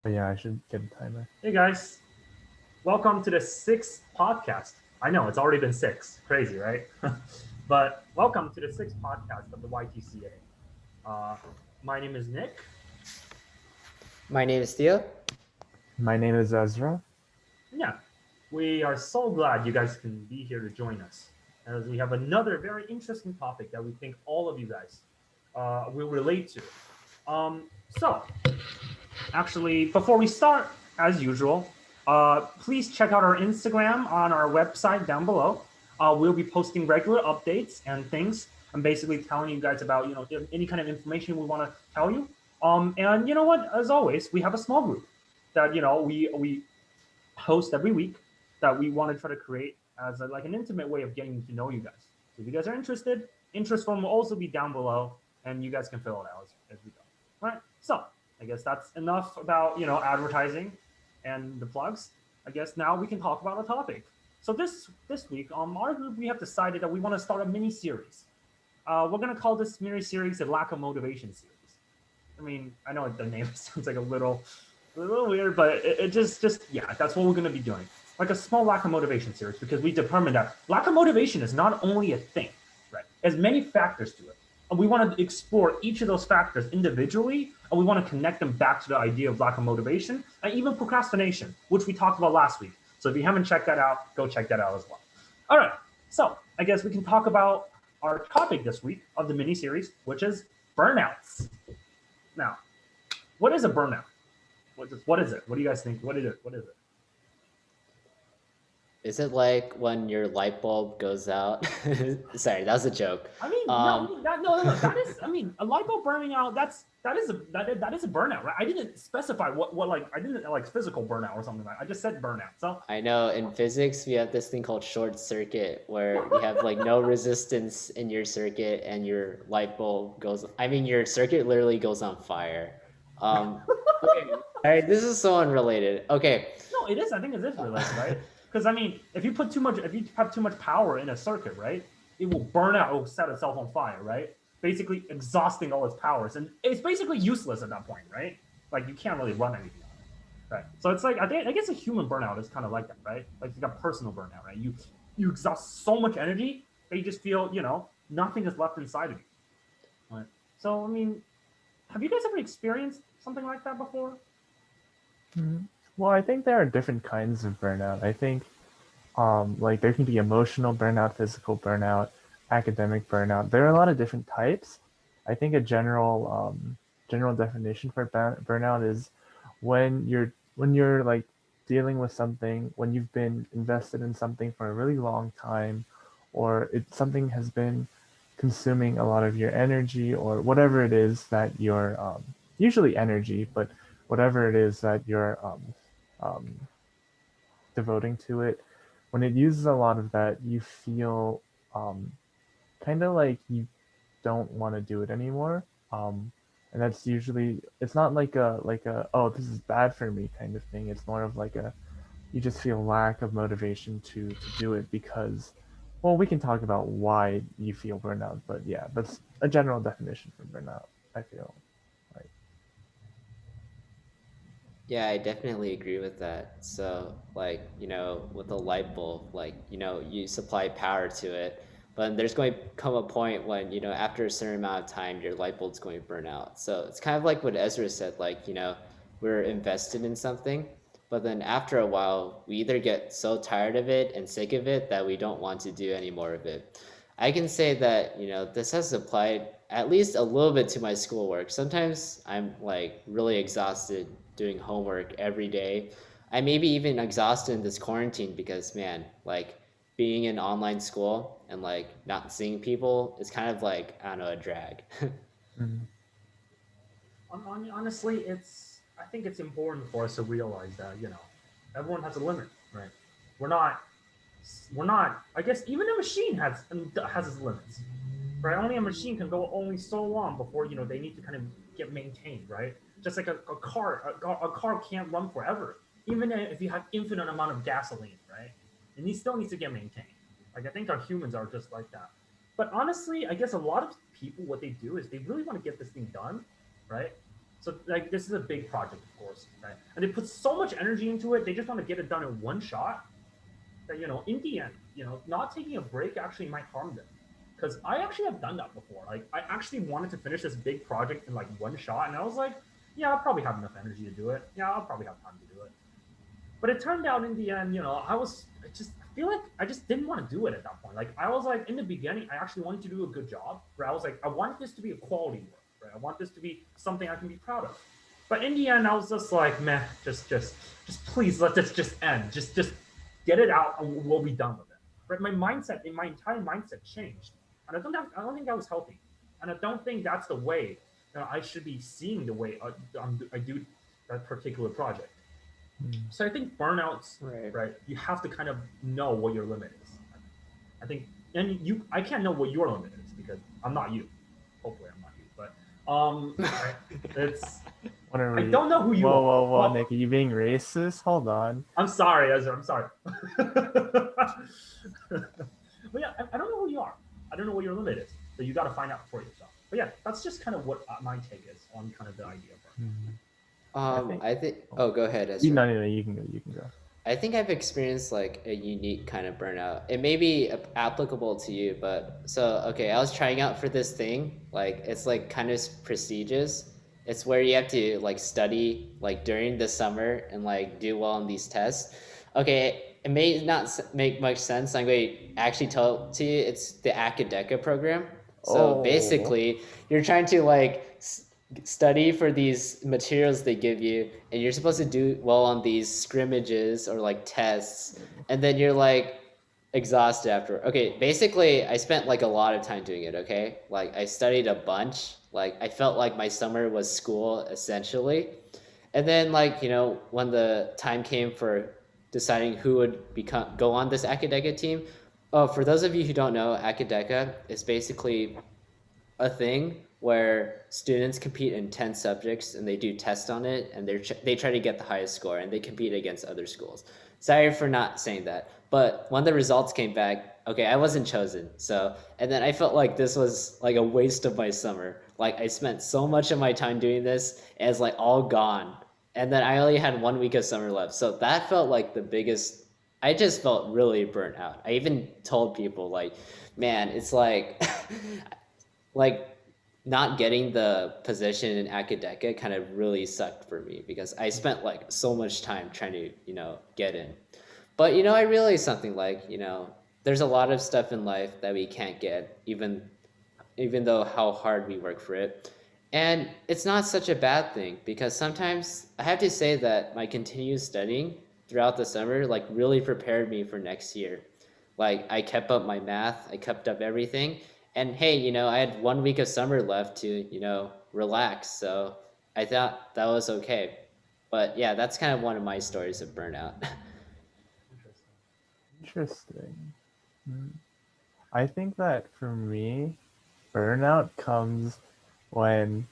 But yeah, I should get a timer. Hey guys, welcome to the sixth podcast. I know it's already been six. Crazy, right? But welcome to the sixth podcast of the YTCA. My name is Nick. My name is Theo. My name is Ezra. Yeah, we are so glad you guys can be here to join us as we have another very interesting topic that we think all of you guys will relate to. So, actually, before we start, as usual, please check out our Instagram on our website down below. We'll be posting regular updates and things. I'm basically telling you guys about any kind of information we want to tell you. And you know what? As always, we have a small group that we host every week that we want to try to create as like an intimate way of getting to know you guys. So if you guys are interested, interest form will also be down below, and you guys can fill it out as we go. All right. So I guess that's enough about advertising and the plugs. I guess now we can talk about the topic. So this week on our group we have decided that we want to start a mini series. We're gonna call this mini series the lack of motivation series. I mean, I know the name sounds like a little weird, but it just yeah, that's what we're gonna be doing. Like a small lack of motivation series because we determined that lack of motivation is not only a thing, right? There's many factors to it. And we want to explore each of those factors individually, and we want to connect them back to the idea of lack of motivation and even procrastination, which we talked about last week. So if you haven't checked that out, go check that out as well. All right. So I guess we can talk about our topic this week of the mini series, which is burnouts. Now, what is a burnout? What is it? What do you guys think? What is it? What is it? Is it like when your light bulb goes out? Sorry, that was a joke. I mean, Um, no. That is, I mean, a light bulb burning out. That is a burnout, right? I didn't specify what like I didn't like physical burnout or something like. I just said burnout. So I know in physics we have this thing called short circuit where you have like no resistance in your circuit and your light bulb goes. I mean, your circuit literally goes on fire. Okay, all right, this is so unrelated. Okay, no, it is. I think it is related, right? Because I mean, if you have too much power in a circuit, right, it will burn out. It will set itself on fire, right? Basically exhausting all its powers, and it's basically useless at that point, right? Like you can't really run anything on it, right? So it's like I guess a human burnout is kind of like that, right? Like you got personal burnout, right? You exhaust so much energy that you just feel nothing is left inside of you. Right? So I mean, have you guys ever experienced something like that before? Mhm. Well, I think there are different kinds of burnout. I think like there can be emotional burnout, physical burnout, academic burnout. There are a lot of different types. I think a general definition for burnout is when you're like dealing with something, when you've been invested in something for a really long time, or something has been consuming a lot of your energy, or whatever it is that you're usually energy, but whatever it is that you're um, devoting to it, when it uses a lot of that, you feel um, kind of like you don't want to do it anymore. And that's usually, it's not like a oh, this is bad for me kind of thing. It's more of like a, you just feel lack of motivation to do it because, well, we can talk about why you feel burnout, but yeah, that's a general definition for burnout, I feel like. yeah, I definitely agree with that. So, like, with a light bulb, like, you supply power to it, but there's going to come a point when, after a certain amount of time, your light bulb's going to burn out. So it's kind of like what Ezra said, like, we're invested in something, but then after a while, we either get so tired of it and sick of it that we don't want to do any more of it. I can say that, this has applied at least a little bit to my schoolwork. Sometimes I'm like really exhausted doing homework every day. I may be even exhausted in this quarantine because, man, like being in online school and like not seeing people is kind of like, I don't know, a drag. Mhm. Honestly, I think it's important for us to realize that everyone has a limit, right? We're not we're not. I guess even a machine has its limits, right? Only a machine can go only so long before they need to kind of get maintained, right? Just like a car can't run forever, even if you have infinite amount of gasoline, right? And it still needs to get maintained. Like I think our humans are just like that. But honestly, I guess a lot of people what they do is they really want to get this thing done, right? So like this is a big project, of course, right? And they put so much energy into it. They just want to get it done in one shot. That in the end, not taking a break actually might harm them. Because I actually have done that before. Like I actually wanted to finish this big project in like one shot, and I was like, yeah, I'll probably have enough energy to do it. Yeah, I'll probably have time to do it. But it turned out in the end, I feel like I just didn't want to do it at that point. Like I was like in the beginning, I actually wanted to do a good job. Right? I was like, I want this to be a quality work. Right? I want this to be something I can be proud of. But in the end, I was just like, man, just please let this just end. Just get it out, and we'll be done with it. Right? My entire mindset changed, and I don't think that was healthy, and I don't think that's the way I should be seeing the way I do that particular project. Mm. So I think burnouts, Right. right? You have to kind of know what your limit is. I think, and I can't know what your limit is because I'm not you. Hopefully, I'm not you. But right? It's Whatever I you. don't know who you Whoa, are. whoa, whoa, Well, Nick, are you being racist? Hold on. I'm sorry, Ezra. I'm sorry. But yeah, I don't know who you are. I don't know what your limit is. So you got to find out for yourself. But yeah, that's just kind of what my take is on kind of the idea of burnout. Mm. I think. I think. Oh, Oh, go ahead, you Ezra. no, no, no, you can go. You can go. I think I've experienced like a unique kind of burnout. It may be applicable to you, but so okay, I was trying out for this thing. Like it's like kind of prestigious. It's where you have to like study like during the summer and like do well on these tests. Okay, it may not make much sense. I'm going to actually tell it to you. It's the Academic program. So Oh. basically, you're trying to like study for these materials they give you, and you're supposed to do well on these scrimmages or like tests, and then you're like exhausted after. Okay, basically I spent like a lot of time doing it. Okay, like I studied a bunch. Like I felt like my summer was school essentially. And then like when the time came for deciding who would go on this academic team. Oh, for those of you who don't know, academic is basically a thing where students compete in 10 subjects and they do tests on it, and they try to get the highest score, and they compete against other schools. Sorry for not saying that, but when the results came back, okay, I wasn't chosen. So, and then I felt like this was like a waste of my summer. Like I spent so much of my time doing this, and it's like all gone. And then I only had 1 week of summer left. So that felt like the biggest. I just felt really burnt out. I even told people like, man, it's like like not getting the position in Academic kind of really sucked for me because I spent like so much time trying to, get in. But I realized something like, there's a lot of stuff in life that we can't get even though how hard we work for it. And it's not such a bad thing because sometimes I have to say that my continued studying throughout the summer like really prepared me for next year. Like I kept up my math, I kept up everything. And hey, I had 1 week of summer left to, relax. So I thought that was okay. But yeah, that's kind of one of my stories of burnout. Interesting. Interesting. Mm. I think that for me, burnout comes when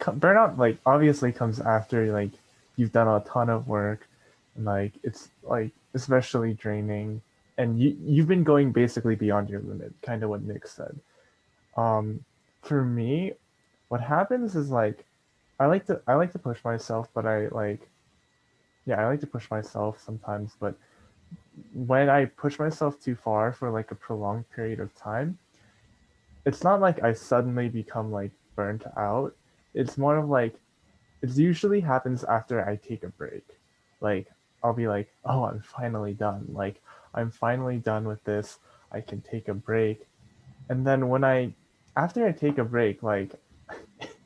burnout like obviously comes after like you've done a ton of work and like it's like especially draining and you've been going basically beyond your limit, kind of what Nick said. Um, for me, what happens is like I like to push myself, but I like to push myself sometimes, but when I push myself too far for like a prolonged period of time, it's not like I suddenly become like burnt out. It's more of like it usually happens after I take a break. Like I'll be like, "Oh, I'm finally done. Like I'm finally done with this. I can take a break." And then after I take a break, like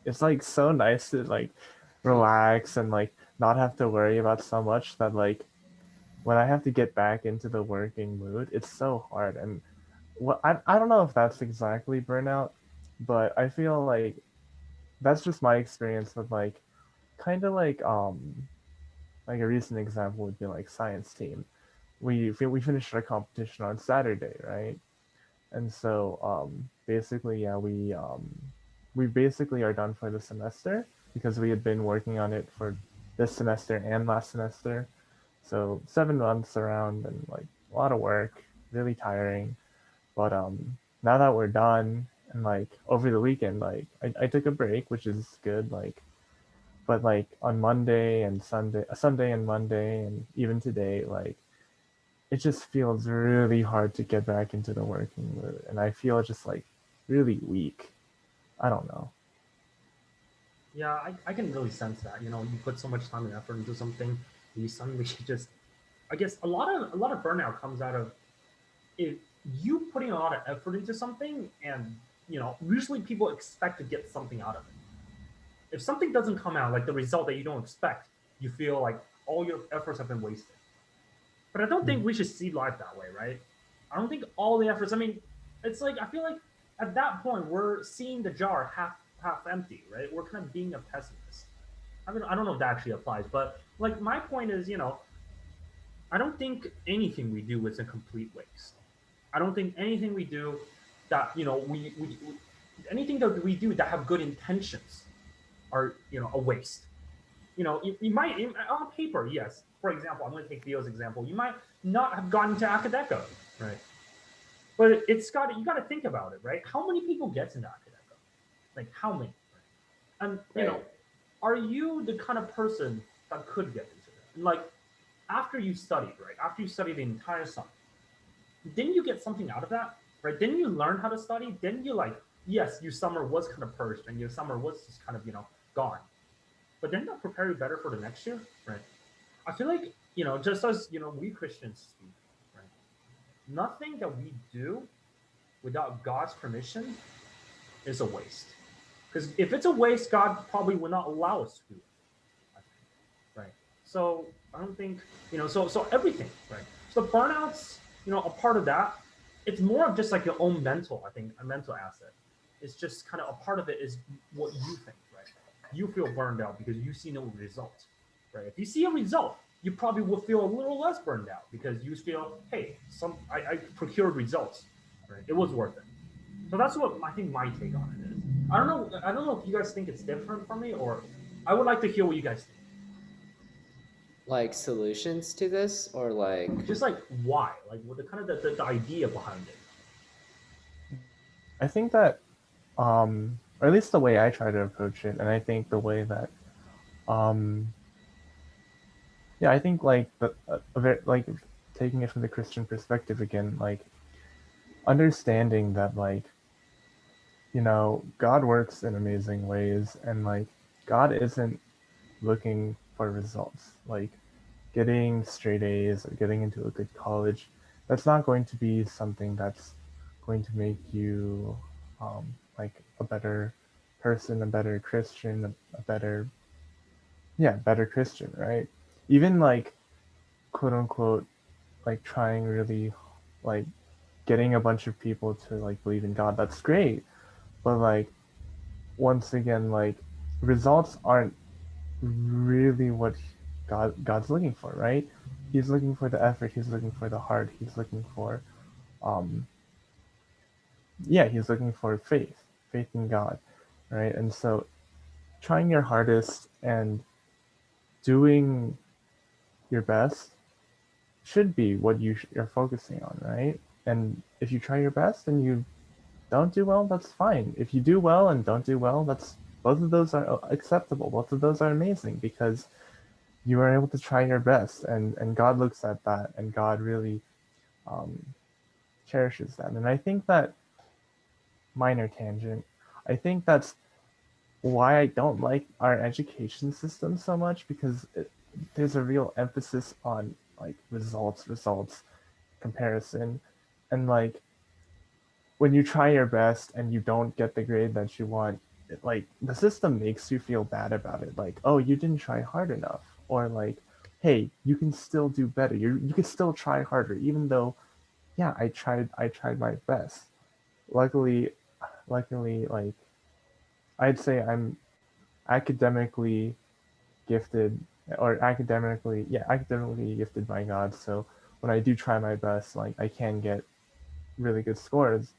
it's like so nice to like relax and like not have to worry about so much that like when I have to get back into the working mood, it's so hard. And I don't know if that's exactly burnout, but I feel like that's just my experience with like kind of like a recent example would be like science team. We finished our competition on Saturday, right? And so basically yeah we basically are done for the semester because we had been working on it for this semester and last semester. So 7 months around and like a lot of work, really tiring. But now that we're done and like over the weekend, like I took a break, which is good. Like but like on Monday and Sunday and Monday, and even today, like it just feels really hard to get back into the working mood, and I feel just like really weak. I don't know. Yeah, I can really sense that. You know, you put so much time and effort into something, you suddenly just. I guess a lot of burnout comes out of if you putting a lot of effort into something, and usually people expect to get something out of it. If something doesn't come out like the result that you don't expect, you feel like all your efforts have been wasted. But I don't think we should see life that way, right? I don't think all the efforts. I mean, it's like I feel like at that point we're seeing the jar half empty, right? We're kind of being a pessimist. I mean, I don't know if that actually applies, but like my point is, I don't think anything we do is a complete waste. I don't think anything we do that we anything that we do that have good intentions are a waste. You might on paper, yes. For example, I'm going to take Theo's example. You might not have gotten to Akadeco, right? But you got to think about it, right? How many people get into Akadeco? Like how many? Right? And Right. are you the kind of person that could get into that? And like after you studied, right? After you studied the entire summer, didn't you get something out of that? Right? Didn't you learn how to study? Didn't you like, yes, your summer was kind of purged and your summer was just kind of, gone. But didn't that prepare you better for the next year? Right. I feel like, just as, we Christians speak, right? Nothing that we do without God's permission is a waste. Because if it's a waste, God probably will not allow us to do it. I think. Right. So I don't think, so everything, right? So burnouts, a part of that, it's more of just like your own mental, I think, a mental asset. It's just kind of a part of it is what you think, right? You feel burned out because you see no result, right? If you see a result, you probably will feel a little less burned out because you feel, hey, I procured results, right? It was worth it. So that's what I think my take on it is. I don't know. I don't know if you guys think it's different from me, or I would like to hear what you guys think. Like solutions to this, or like Just like why, like what the kind of the idea behind it. I think that, or at least the way I try to approach it, and I think the way that, um, yeah, I think like like taking it from the Christian perspective again, like understanding that like God works in amazing ways, and like God isn't looking for results. Like getting straight A's or getting into a good college, that's not going to be something that's going to make you like a better person, a better Christian, a better, yeah, better Christian, right? Even like quote unquote, like trying really, like getting a bunch of people to like believe in God, that's great. But like, once again, like results aren't really what God's looking for, right? He's looking for the effort, he's looking for the heart, he's looking for um yeah, he's looking for faith in God, right? And so trying your hardest and doing your best should be what you're focusing on, right? And if you try your best and you don't do well, that's fine. If you do well and don't do well, that's both of those are acceptable. Both of those are amazing because you are able to try your best, and God looks at that, and God really um, cherishes that. And I think that, minor tangent, I think that's why I don't like our education system so much, because there's a real emphasis on like results, comparison, and like when you try your best and you don't get the grade that you want, like the system makes you feel bad about it. Like, oh, you didn't try hard enough, or like, hey, you can still do better. You can still try harder, even though, yeah, I tried my best. Luckily, like I'd say I'm academically gifted, or academically gifted by God. So when I do try my best, like I can get really good scores.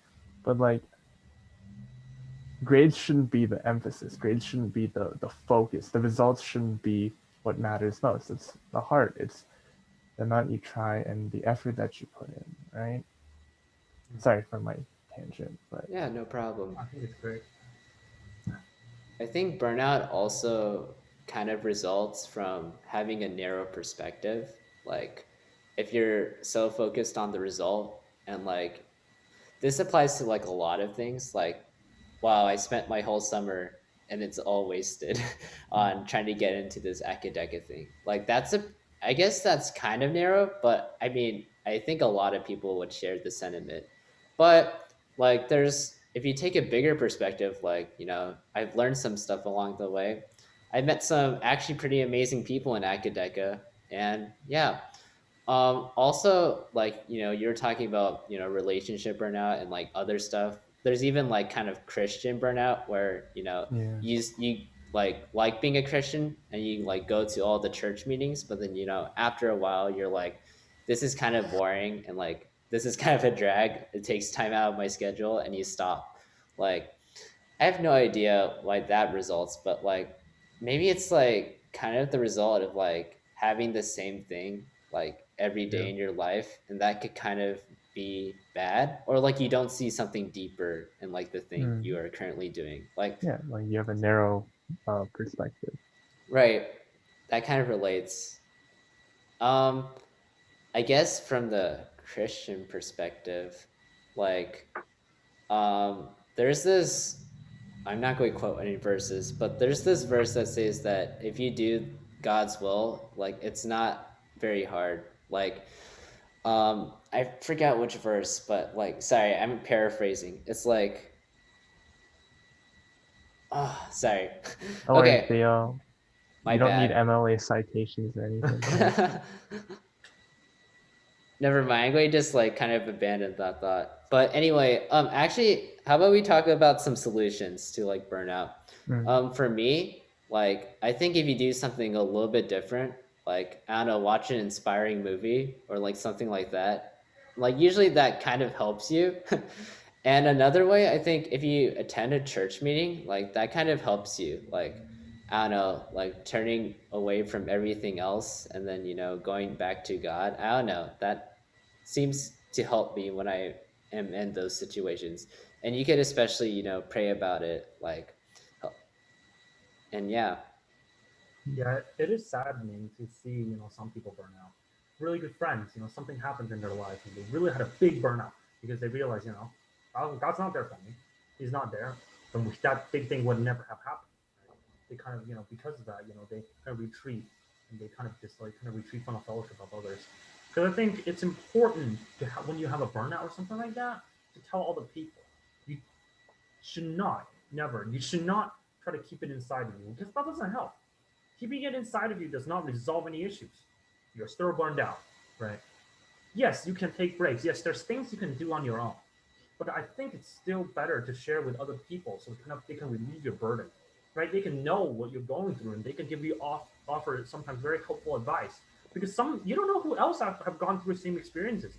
But like grades shouldn't be the emphasis. Grades shouldn't be the focus. The results shouldn't be what matters most. It's the heart. It's the amount you try and the effort that you put in, right? Sorry for my tangent, but yeah, no problem. I think it's great. I think burnout also kind of results from having a narrow perspective. Like if you're so focused on the result, and like this applies to like a lot of things, like wow, I spent my whole summer and it's all wasted on trying to get into this academic thing. Like that's a, I guess that's kind of narrow, but I mean, I think a lot of people would share the sentiment. But like there's, if you take a bigger perspective, like, you know, I've learned some stuff along the way. I met some actually pretty amazing people in academia, and yeah, also, like, you know, you're talking about, you know, relationship burnout and like other stuff. There's even like kind of Christian burnout where, you know, Yeah. you like being a Christian and you like go to all the church meetings, but then, you know, after a while you're like, this is kind of boring and like this is kind of a drag. It takes time out of my schedule, and you stop. Like I have no idea why that results, but like maybe it's like kind of the result of like having the same thing like every Yeah. day in your life, and that could kind of be bad, or like you don't see something deeper in like the thing Mm. you are currently doing. Like Yeah, like you have a narrow perspective. right, that kind of relates. Um I guess from the Christian perspective, like there's this, I'm not going to quote any verses, but there's this verse that says that if you do God's will, like it's not very hard. Like I forgot which verse, but like sorry, I'm paraphrasing. It's like, oh sorry. Don't worry, Okay, Theo. my You don't need bad. MLA citations or anything. Right? Never mind. I'm going to just like kind of abandon that thought. But anyway, actually, how about we talk about some solutions to like burnout? Mm. For me, like I think if you do something a little bit different, like I don't know, watch an inspiring movie or like something like that, like usually that kind of helps you. And another way, I think if you attend a church meeting, like that kind of helps you. Like I don't know, like turning away from everything else and then, you know, going back to God. I don't know. That seems to help me when I am in those situations. And you could especially, you know, pray about it. Like, and yeah. Yeah, it is saddening to see, some people burn out. Really good friends, something happened in their life and they really had a big burnout because they realized, oh, God's not there for me. He's not there. Then that big thing would never have happened. Right? They kind of, because of that, they kind of retreat and they kind of just like kind of retreat from the fellowship of others. Because I think it's important to have, when you have a burnout or something like that, to tell all the people. You should not, never, you should not try to keep it inside of you because that doesn't help. Keeping it inside of you does not resolve any issues. You're still burned out, right? Yes, you can take breaks. Yes, there's things you can do on your own. But I think it's still better to share with other people so they can relieve your burden, right? They can know what you're going through and they can give you offer sometimes very helpful advice because some you don't know who else have gone through the same experiences,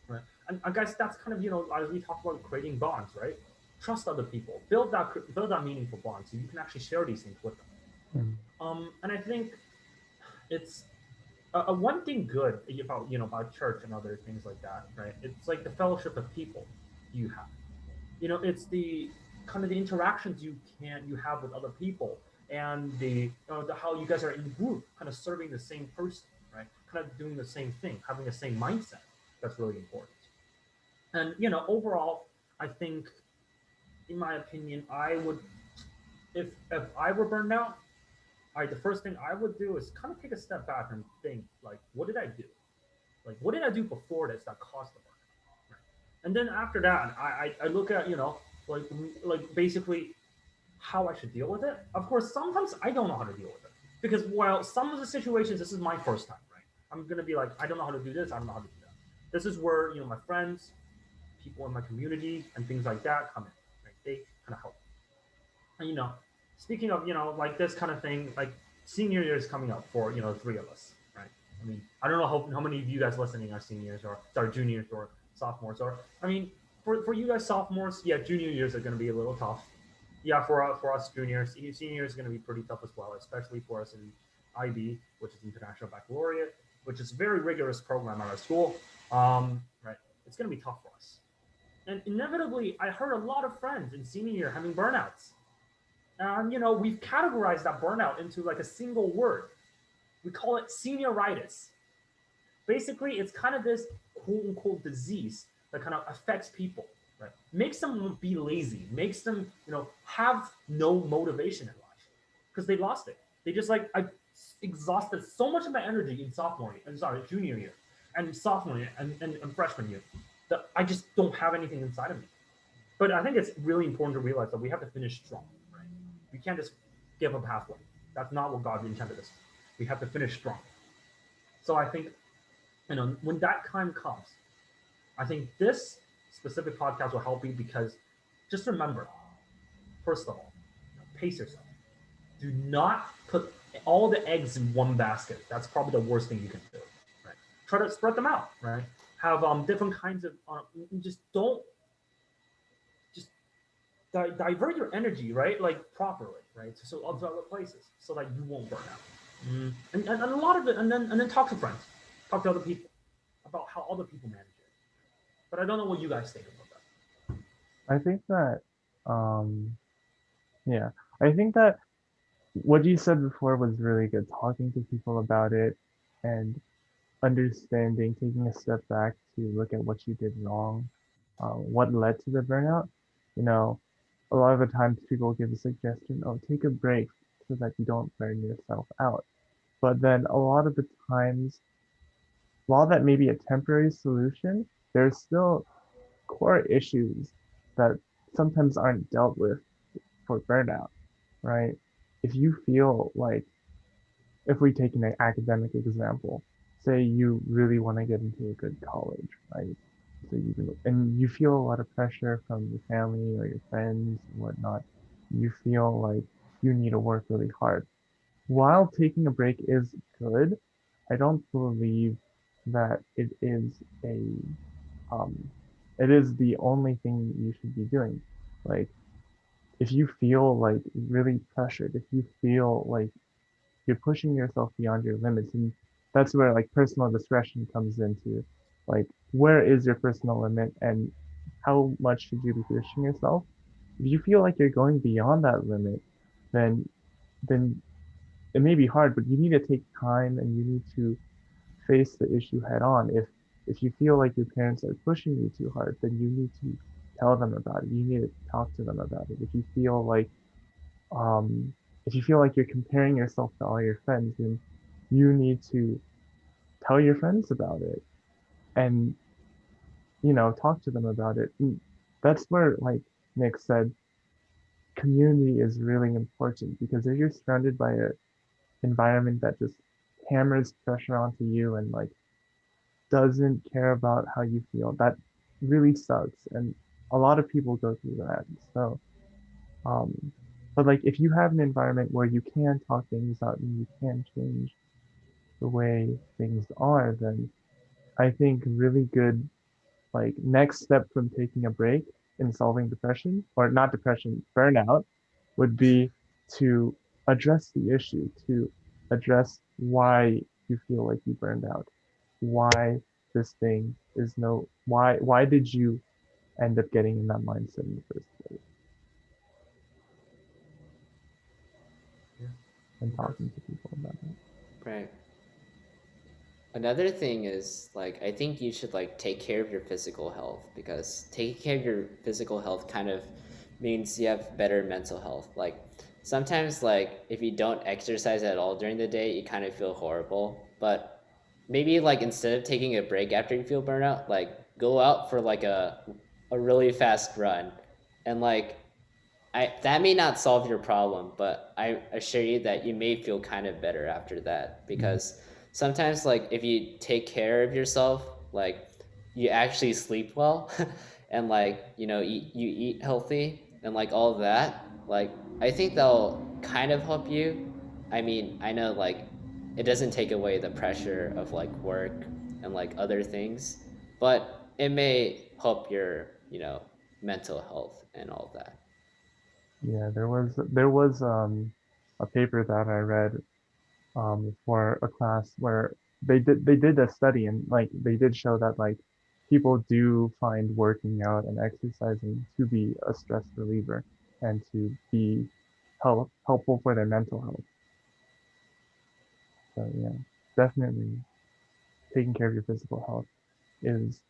right? And I guess that's kind of as we talk about creating bonds, right? Trust other people, build that meaningful bond so you can actually share these things with them. Mm. And I think it's one thing good about about church and other things like that, right? It's like the fellowship of people you have. It's the kind of the interactions you have with other people and the how you guys are in group, kind of serving the same person, right? Kind of doing the same thing, having the same mindset. That's really important. And overall, I think, in my opinion, I would if I were burned out, the first thing I would do is kind of take a step back and think, like, what did I do? Like, what did I do before this that caused the burnout? Right? And then after that, I look at, like, basically how I should deal with it. Of course, sometimes I don't know how to deal with it because while some of the situations, this is my first time, right? I'm going to be like, I don't know how to do this. I don't know how to do that. This is where, my friends, people in my community, and things like that come in, right? They kind of help. And speaking of like this kind of thing, like senior year is coming up for three of us, right? I mean, I don't know how many of you guys listening are seniors or sorry juniors or sophomores, or I mean, for you guys sophomores, yeah, junior years are going to be a little tough. Yeah, for us juniors, senior is going to be pretty tough as well, especially for us in IB, which is International Baccalaureate, which is a very rigorous program at our school. Right, it's going to be tough for us. And inevitably, I heard a lot of friends in senior year having burnouts, And we've categorized that burnout into like a single word. We call it senioritis. Basically, it's kind of this quote unquote disease that kind of affects people, right? Makes them be lazy, makes them, have no motivation in life because they lost it. They just like, I exhausted so much of my energy in sophomore year, I'm sorry, junior year and sophomore year and freshman year that I just don't have anything inside of me. But I think it's really important to realize that we have to finish strong, right? We can't just give up halfway. That's not what God intended us. We have to finish strong. So I think, when that time comes, I think this specific podcast will help you because just remember, first of all, pace yourself. Do not put all the eggs in one basket. That's probably the worst thing you can do. Right? Try to spread them out. Right? Have different kinds of. Just don't just divert your energy, right? Like properly, right? So other places, so that you won't burn out. And a lot of it, and then talk to friends, talk to other people about how other people manage it. But I don't know what you guys think about that. I think that, um, yeah, I think that what you said before was really good. Talking to people about it and understanding, taking a step back to look at what you did wrong, what led to the burnout. You know, a lot of the times people give a suggestion, oh, take a break so that you don't burn yourself out. But then a lot of the times, while that may be a temporary solution, there's still core issues that sometimes aren't dealt with for burnout, right? If you feel like, if we take an academic example, say you really want to get into a good college, right? So and you feel a lot of pressure from your family or your friends and whatnot. You feel like you need to work really hard. While taking a break is good, I don't believe that a um it is the only thing you should be doing. Like if you feel like really pressured, if you feel like you're pushing yourself beyond your limits, and that's where like personal discretion comes into, like where is your personal limit and how much should you be pushing yourself. If you feel like you're going beyond that limit, then then it may be hard, but you need to take time and you need to face the issue head on. If you feel like your parents are pushing you too hard, then you need to tell them about it. You need to talk to them about it. Um if you feel like you're comparing yourself to all your friends, then you need to tell your friends about it and talk to them about it. And that's where, like Nick said, community is really important because if you're surrounded by an environment that just hammers pressure onto you and like doesn't care about how you feel, that really sucks. And a lot of people go through that. So, um, but like if you have an environment where you can talk things out and you can change the way things are, then I think really good, like next step from taking a break in solving depression, or not depression, burnout, would be to address the issue, to address why you feel like you burned out, why this thing is no, why did you end up getting in that mindset in the first place, Yeah. and Okay. talking to people about it. Right. Another thing is like I think you should like take care of your physical health because taking care of your physical health kind of means you have better mental health. Like sometimes like if you don't exercise at all during the day, you kind of feel horrible. But maybe like instead of taking a break after you feel burnout, like go out for like a really fast run and like I that may not solve your problem, but I assure you that you may feel kind of better after that Mm. because sometimes like if you take care of yourself, like you actually sleep well and like, you eat healthy and like all of that, like I think that'll kind of help you. I mean, I know like it doesn't take away the pressure of like work and like other things, but it may help your, mental health and all that. Yeah, there was a paper that I read for a class where they did a study, and like they did show that like people do find working out and exercising to be a stress reliever and to be helpful for their mental health. So yeah, definitely taking care of your physical health is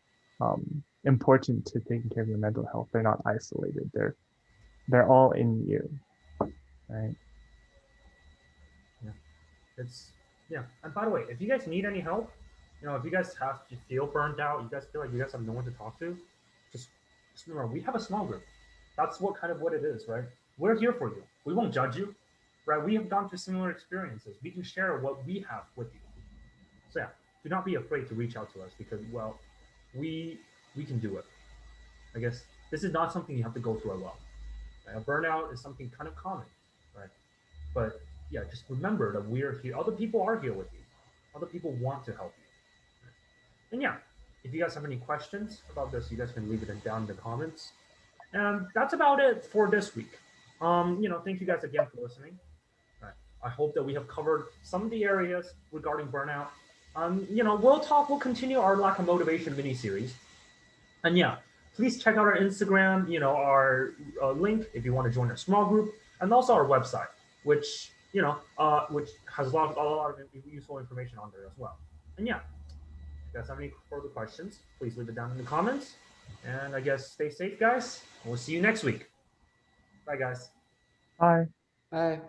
important to taking care of your mental health. They're not isolated. They're all in you, right? Yeah. It's yeah. And by the way, if you guys need any help, if you guys you feel burned out, you guys feel like you guys have no one to talk to, just remember we have a small group. That's what it is, right? We're here for you. We won't judge you, right? We have gone through similar experiences. We can share what we have with you. So yeah, do not be afraid to reach out to us because we we can do it. I guess this is not something you have to go through alone. Right? A burnout is something kind of common, right? But yeah, just remember that we're here. Other people are here with you. Other people want to help you. And yeah, if you guys have any questions about this, you guys can leave it down in the comments. And that's about it for this week. Thank you guys again for listening. Right. I hope that we have covered some of the areas regarding burnout. We'll continue our lack of motivation mini series. And yeah, please check out our Instagram, our link if you want to join our small group, and also our website, which has a lot of useful information on there as well. And yeah, if you guys have any further questions, please leave it down in the comments. And I guess stay safe, guys. We'll see you next week. Bye, guys. Bye. Bye.